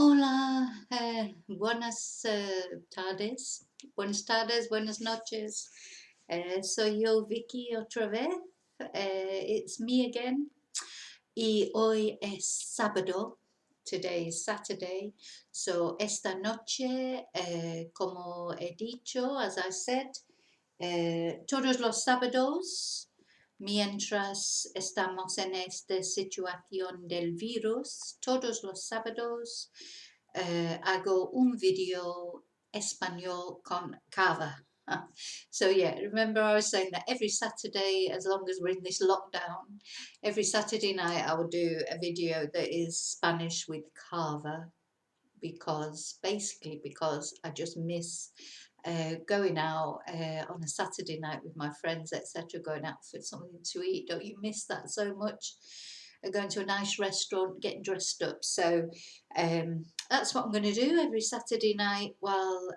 Hola, buenas tardes, buenas noches. Soy yo, Vicky, otra vez. It's me again. Y hoy es sábado. Today is Saturday. So esta noche, como he dicho, as I said, todos los sábados, mientras estamos en esta situación del virus, todos los sábados hago un video español con cava. So yeah, remember I was saying that every Saturday, as long as we're in this lockdown, every Saturday night I will do a video that is Spanish with cava, because I just miss going out on a Saturday night with my friends, etc., going out for something to eat. Don't you miss that so much? Going to a nice restaurant, getting dressed up. So that's what I'm going to do every Saturday night while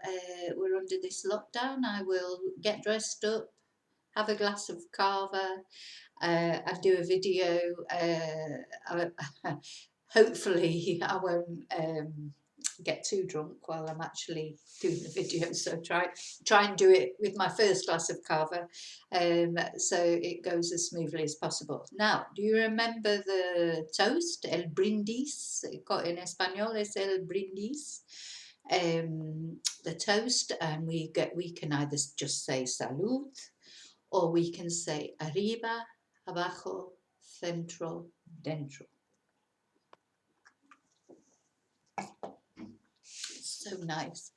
we're under this lockdown. I will get dressed up, have a glass of cava, and do a video. Hopefully, I won't get too drunk while I'm actually doing the video, so try and do it with my first glass of cava, so it goes as smoothly as possible. Now, do you remember the toast, el brindis? In Español es el brindis, the toast, and we can either just say salud, or we can say arriba, abajo, centro, dentro. So nice.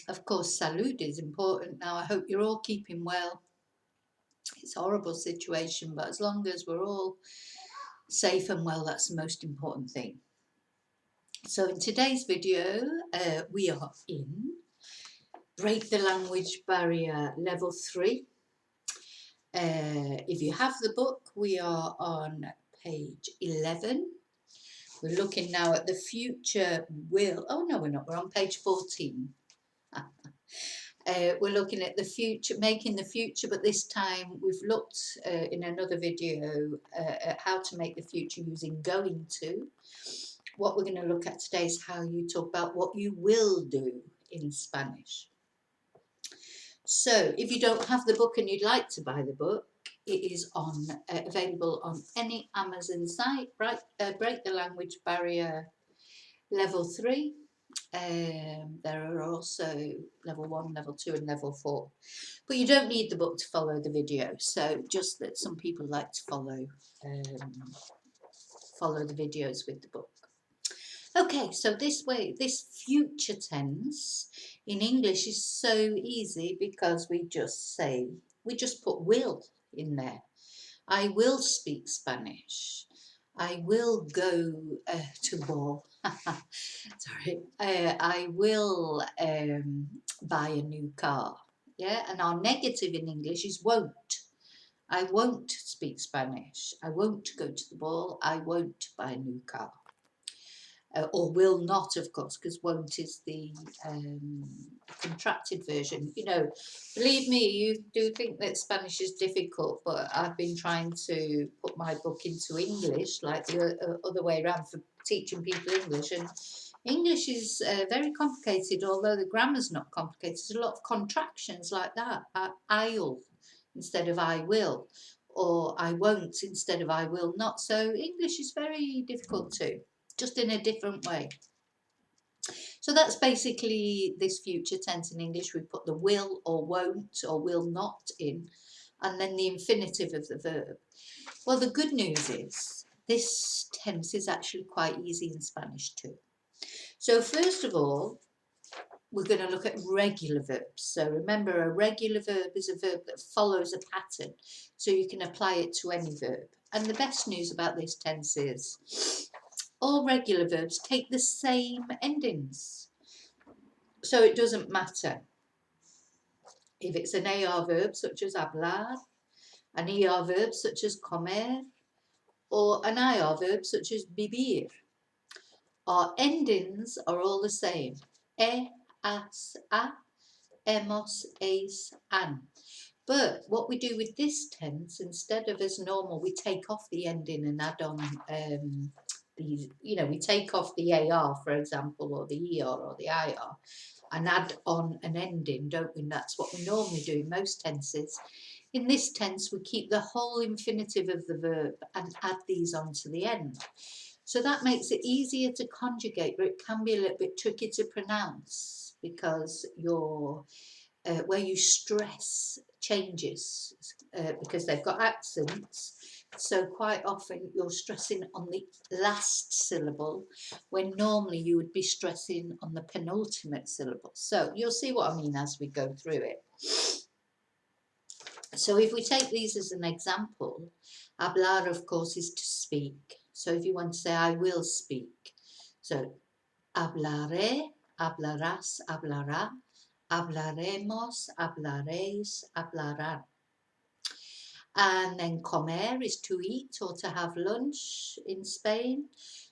Of course, salud is important now. I hope you're all keeping well. It's a horrible situation, but as long as we're all safe and well, that's the most important thing. So in today's video, we are in Break the Language Barrier Level 3. If you have the book, we are on page 11. We're looking now at the future will. Oh no, we're not. We're on page 14. We're looking at the future, making the future, but this time we've looked in another video at how to make the future using going to. What we're going to look at today is how you talk about what you will do in Spanish. So if you don't have the book and you'd like to buy the book, it is available on any Amazon site, right? Break the Language Barrier Level 3. There are also level 1, level 2 and level 4. But you don't need the book to follow the video. So just that some people like to follow the videos with the book. Okay, so this future tense in English is so easy because we just put will in there. I will speak Spanish. I will go to ball. Sorry. I will buy a new car. Yeah, and our negative in English is won't. I won't speak Spanish. I won't go to the ball. I won't buy a new car. Or will not, of course, because won't is the contracted version. You know, believe me, you do think that Spanish is difficult, but I've been trying to put my book into English, like the other way around, for teaching people English. And English is very complicated, although the grammar's not complicated. There's a lot of contractions like that. I'll instead of I will, or I won't instead of I will not. So English is very difficult too, just in a different way. So that's basically this future tense in English. We put the will or won't or will not in, and then the infinitive of the verb. Well, the good news is this tense is actually quite easy in Spanish too. So first of all, we're going to look at regular verbs. So remember, a regular verb is a verb that follows a pattern, so you can apply it to any verb. And the best news about this tense is all regular verbs take the same endings. So it doesn't matter if it's an AR verb such as hablar, an ER verb such as comer, or an IR verb such as vivir. Our endings are all the same. As, a, hemos, es, an. But what we do with this tense, instead of as normal, we take off the ending and add on these, you know, we take off the AR, for example, or the ER or the IR, and add on an ending, don't we? And that's what we normally do in most tenses. In this tense, we keep the whole infinitive of the verb and add these onto the end. So that makes it easier to conjugate, but it can be a little bit tricky to pronounce because where you stress changes because they've got accents. So quite often you're stressing on the last syllable when normally you would be stressing on the penultimate syllable. So you'll see what I mean as we go through it. So if we take these as an example, hablar, of course, is to speak. So if you want to say, I will speak. So hablaré, hablarás, hablará, hablaremos, hablaréis, hablarán. And then comer is to eat or to have lunch in Spain.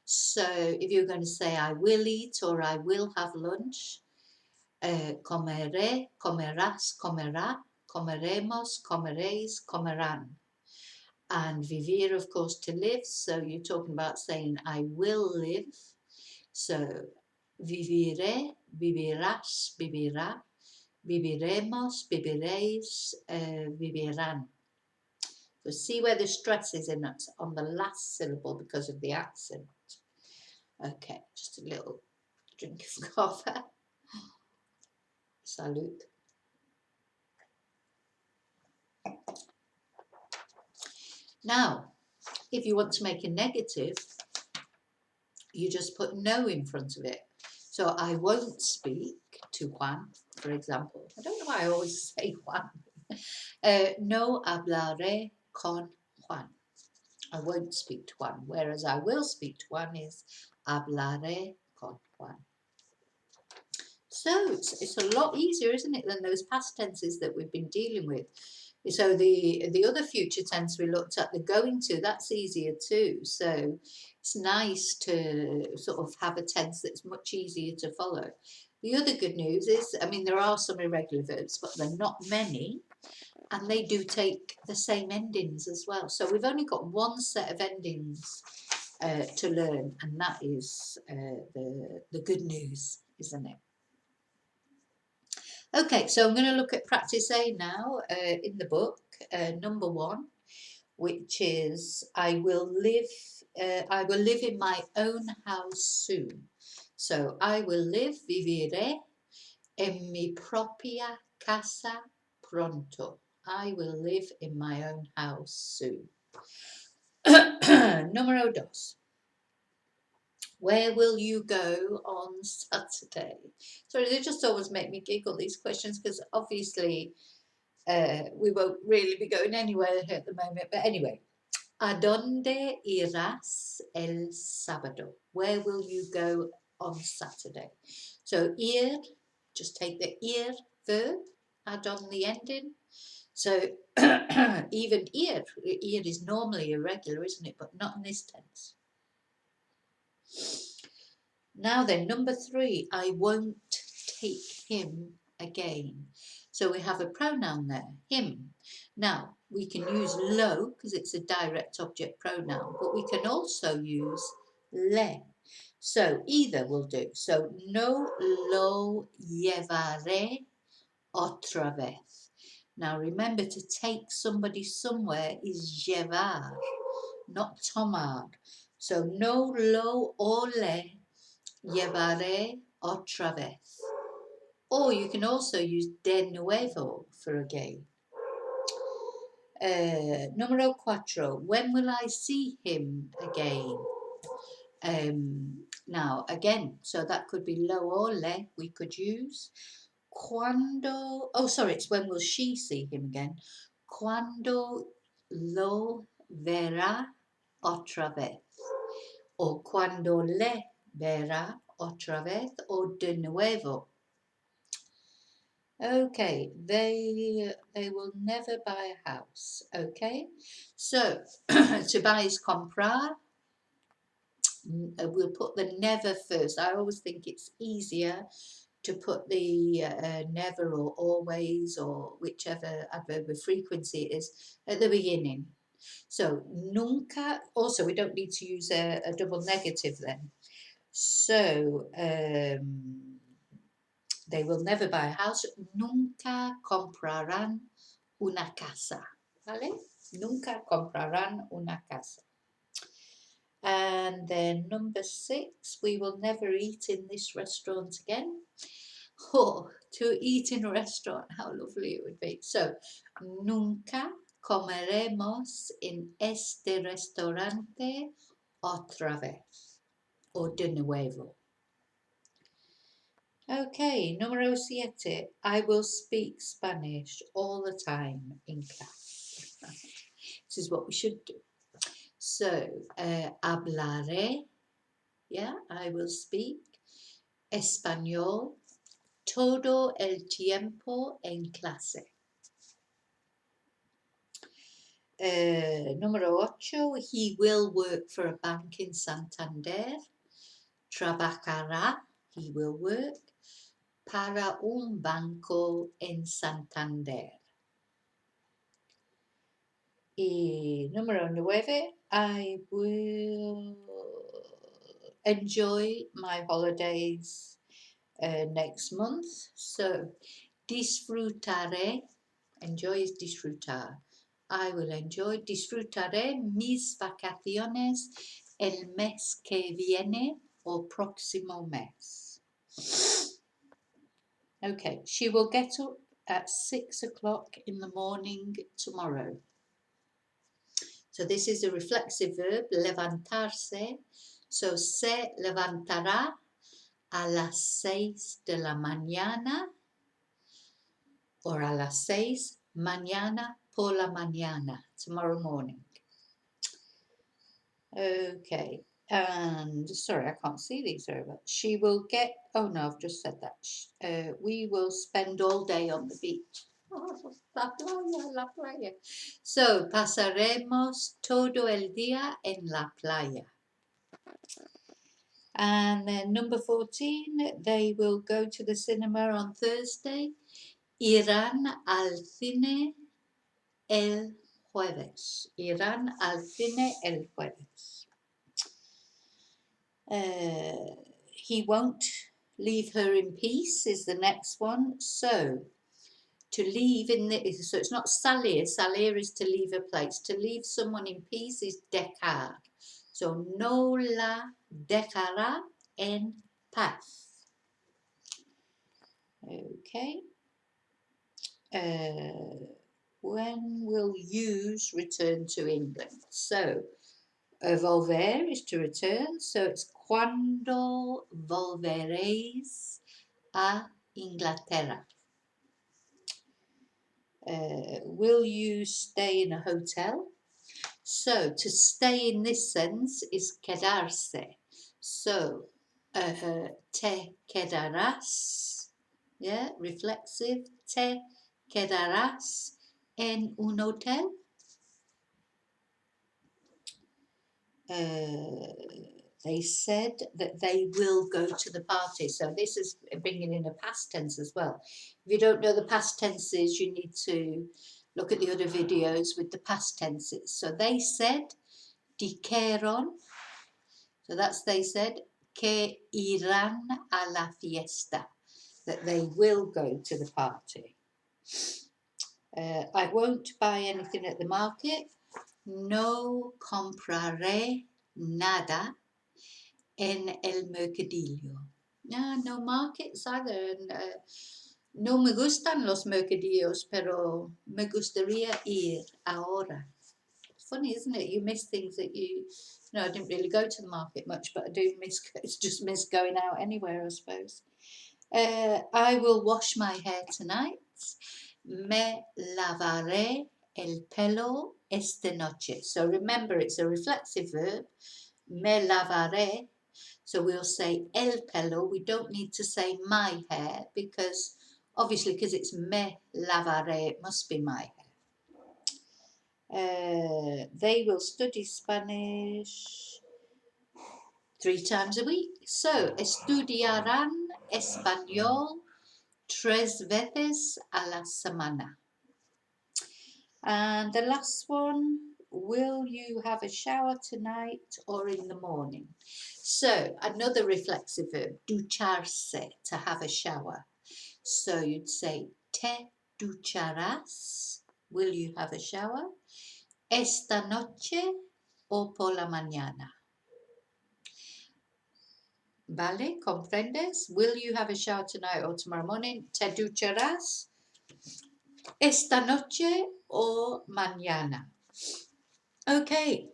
So if you're going to say I will eat or I will have lunch, comeré, comerás, comerá, comeremos, comeréis, comerán. And vivir, of course, to live. So you're talking about saying I will live. So viviré, vivirás, vivirá, viviremos, viviréis, vivirán. So see where the stress is in that on the last syllable because of the accent. Okay, just a little drink of coffee. Salud. Now, if you want to make a negative, you just put no in front of it. So I won't speak to Juan, for example. I don't know why I always say Juan. No hablaré con Juan. I won't speak to Juan. Whereas I will speak to Juan is hablaré con Juan. So it's a lot easier, isn't it, than those past tenses that we've been dealing with. So the other future tense we looked at, the going to, that's easier too. So it's nice to sort of have a tense that's much easier to follow. The other good news is, I mean, there are some irregular verbs, but they're not many, and they do take the same endings as well. So we've only got one set of endings to learn, and that is the good news, isn't it? Okay, so I'm going to look at practice A now in the book, number 1, which is I will live in my own house soon. So I will live, viviré en mi propia casa pronto. I will live in my own house soon. Número 2. Where will you go on Saturday? Sorry, they just always make me giggle, these questions, because obviously we won't really be going anywhere at the moment. But anyway, ¿a dónde irás el sábado? Where will you go on Saturday? So ir, just take the ir verb, add on the ending. So even ir is normally irregular, isn't it? But not in this tense. Now then, number 3, I won't take him again. So we have a pronoun there, him. Now, we can use lo because it's a direct object pronoun, but we can also use le. So either will do. So no lo llevaré otra vez. Now remember, to take somebody somewhere is llevar, not tomar. So no lo o le llevaré otra vez. Or you can also use de nuevo for again. Número 4. When will I see him again? Now, again, so that could be lo or le we could use. Cuando, oh, sorry, it's when will she see him again? Cuando lo verá otra vez. Or cuando le verá otra vez, or de nuevo. Okay, they will never buy a house. Okay, so to buy is comprar. We'll put the never first. I always think it's easier to put the never or always or whichever adverb of frequency it is at the beginning. So, nunca, also we don't need to use a double negative then. So, they will never buy a house. Nunca comprarán una casa. ¿Vale? Nunca comprarán una casa. And then number 6, we will never eat in this restaurant again. Oh, to eat in a restaurant, how lovely it would be. So, nunca comeremos en este restaurante otra vez. O de nuevo. Okay, número 7. I will speak Spanish all the time in class. This is what we should do. So, hablaré, yeah, I will speak Español todo el tiempo en clase. Número 8, he will work for a bank in Santander. Trabajará, he will work, para un banco en Santander. Y número 9, I will enjoy my holidays next month. So, disfrutaré, enjoy is disfrutar. I will enjoy, disfrutaré mis vacaciones el mes que viene o próximo mes. Okay, she will get up at 6 o'clock in the morning tomorrow. So this is a reflexive verb, levantarse. So se levantará a las 6 de la mañana or a las 6 mañana por la mañana, tomorrow morning. Okay, and sorry, I can't see these very well. She will get, oh no, I've just said that. We will spend all day on the beach. Oh, la playa, la playa. So, pasaremos todo el día en la playa. And then number 14, they will go to the cinema on Thursday. Irán al cine el jueves. Irán al cine el jueves. He won't leave her in peace is the next one. So, to leave so it's not salir. Salir is to leave a place. To leave someone in peace is dejar. So, no la dejará en paz. Okay. When will yous return to England? So, volver is to return. So, it's cuando volveréis a Inglaterra. Will you stay in a hotel? So, to stay in this sense is quedarse. So, te quedarás, yeah, reflexive, te quedarás en un hotel. They said that they will go to the party. So this is bringing in a past tense as well. If you don't know the past tenses, you need to look at the other videos with the past tenses. So they said, dijeron, so that's they said, que irán a la fiesta, that they will go to the party. I won't buy anything at the market. No compraré nada en el mercadillo. No markets either. And, no me gustan los mercadillos, pero me gustaría ir ahora. It's funny, isn't it? You miss things that I didn't really go to the market much, but I do miss going out anywhere, I suppose. I will wash my hair tonight. Me lavaré el pelo esta noche. So remember, it's a reflexive verb. Me lavaré. So we'll say el pelo. We don't need to say my hair because it's me lavaré, it must be my hair. They will study Spanish 3 times a week. So, estudiarán español 3 veces a la semana. And the last one, will you have a shower tonight or in the morning? So another reflexive verb, ducharse, to have a shower. So you'd say, te ducharás, will you have a shower? Esta noche o por la mañana. ¿Vale? ¿Comprendes? Will you have a shower tonight or tomorrow morning? ¿Te ducharás esta noche o mañana? Okay.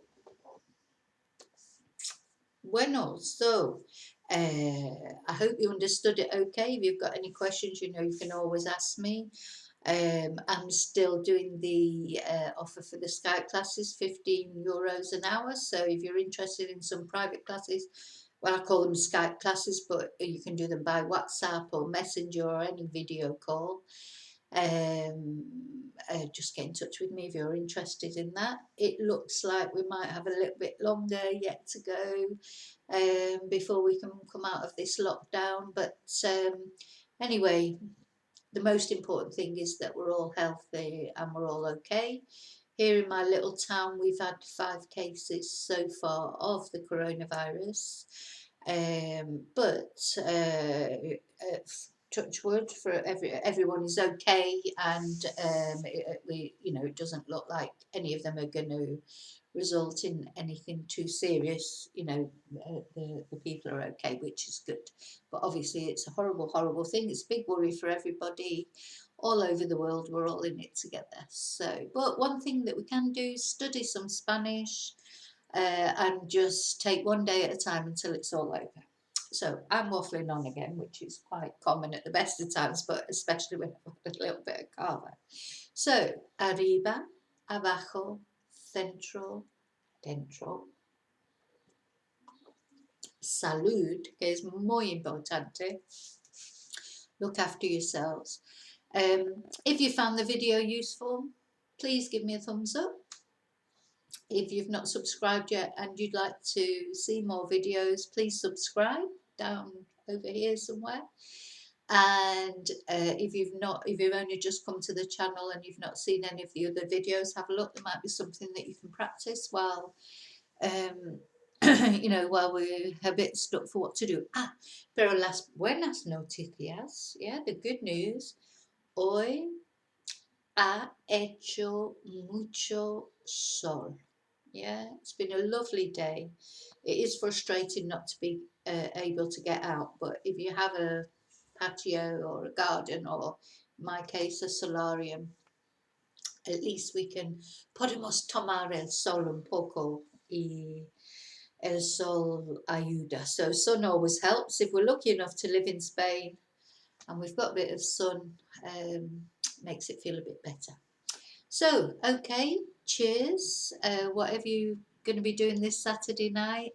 Bueno, so I hope you understood it okay. If you've got any questions, you know, you can always ask me. I'm still doing the offer for the Skype classes, €15 an hour. So if you're interested in some private classes, well, I call them Skype classes, but you can do them by WhatsApp or Messenger or any video call. Just get in touch with me if you're interested in that. It looks like we might have a little bit longer yet to go before we can come out of this lockdown. But anyway, the most important thing is that we're all healthy and we're all okay. Here in my little town, we've had 5 cases so far of the coronavirus. But touch wood, for everyone is okay, and it doesn't look like any of them are going to result in anything too serious. The people are okay, which is good. But obviously it's a horrible thing. It's a big worry for everybody all over the world. We're all in it together. So, but one thing that we can do is study some Spanish and just take one day at a time until it's all over. So I'm waffling on again, which is quite common at the best of times, but especially when I've got a little bit of cava. So, arriba, abajo, centro, dentro. Salud, que es muy importante. Look after yourselves. If you found the video useful, please give me a thumbs up. If you've not subscribed yet and you'd like to see more videos, please subscribe down over here somewhere. And if you've only just come to the channel and you've not seen any of the other videos, have a look. There might be something that you can practice while while we're a bit stuck for what to do. Pero las buenas noticias, yeah, the good news. Hoy ha hecho mucho sol. Yeah, it's been a lovely day. It is frustrating not to be able to get out, but if you have a patio or a garden, or in my case a solarium, at least we can podemos tomar el sol un poco y el sol ayuda. So sun always helps. If we're lucky enough to live in Spain and we've got a bit of sun, makes it feel a bit better. So, okay, cheers. Whatever you're going to be doing this Saturday night,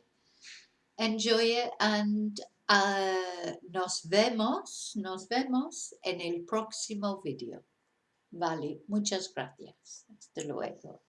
enjoy it, and nos vemos en el próximo video. Vale, muchas gracias. Hasta luego.